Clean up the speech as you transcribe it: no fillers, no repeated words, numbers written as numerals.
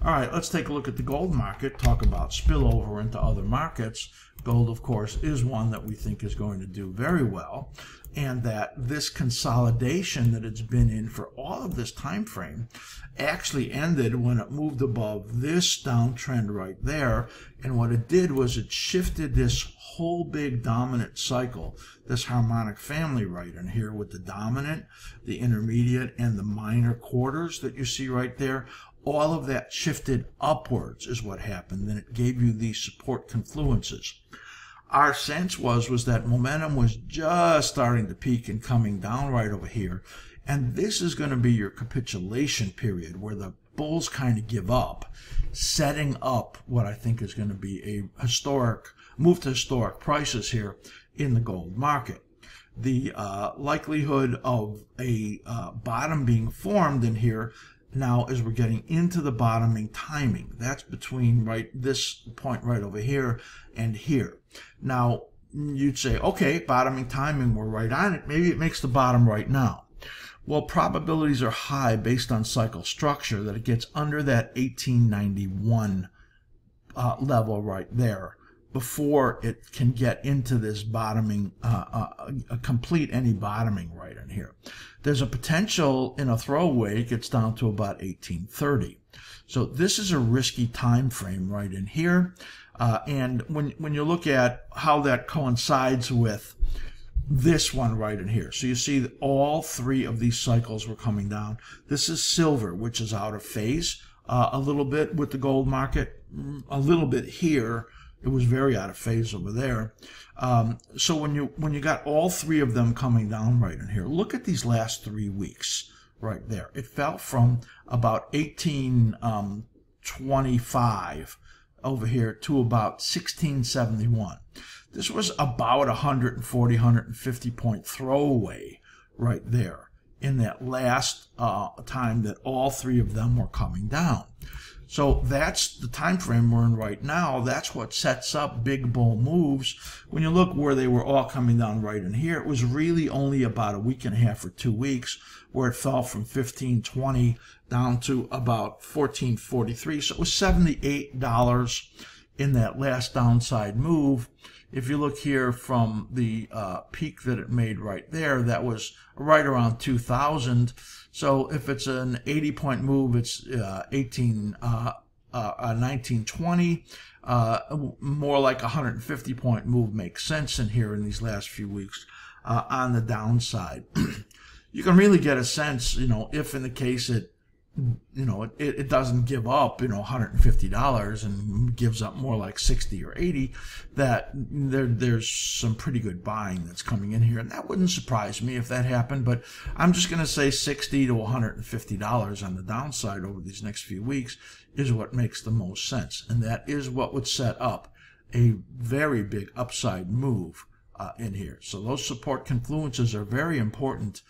All right, let's take a look at the gold market, talk about spillover into other markets. Gold, of course, is one that we think is going to do very well, and that this consolidation that it's been in for all of this time frame actually ended when it moved above this downtrend right there. And what it did was it shifted this whole big dominant cycle, this harmonic family right in here with the dominant, the intermediate, and the minor quarters that you see right there. All of that shifted upwards is what happened. Then it gave you these support confluences. Our sense was that momentum was just starting to peak and coming down right over here. And this is going to be your capitulation period where the bulls kind of give up, setting up what I think is going to be a historic move to historic prices here in the gold market. The likelihood of a bottom being formed in here now as we're getting into the bottoming timing. That's between this point right over here and here. Now, you'd say, okay, bottoming timing, we're right on it. Maybe it makes the bottom right now. Well, probabilities are high based on cycle structure that it gets under that 1891 level right there before it can get into this bottoming, complete any bottoming right in here. There's a potential in a throwaway it gets down to about 1830. So this is a risky time frame right in here. And when you look at how that coincides with this one right in here. So you see that all three of these cycles were coming down. This is silver, which is out of phase a little bit with the gold market, a little bit here. It was very out of phase over there. So when you got all three of them coming down right in here, look at these last 3 weeks right there. It fell from about 1825 over here to about 1671. This was about 140, 150 point throwaway right there in that last time that all three of them were coming down. So that's the time frame we're in right now. That's what sets up big bull moves. When you look where they were all coming down right in here, it was really only about a week and a half or 2 weeks where it fell from 1520 down to about 1443. So it was $78 in that last downside move. If you look here from the peak that it made right there, that was right around 2000. So if it's an 80-point move, it's 1920. More like a 150-point move makes sense in here in these last few weeks on the downside. You can really get a sense, if in the case it doesn't give up, $150 and gives up more like 60 or 80, that there's some pretty good buying that's coming in here. And that wouldn't surprise me if that happened, but I'm just going to say $60 to $150 on the downside over these next few weeks is what makes the most sense. And that is what would set up a very big upside move in here. So those support confluences are very important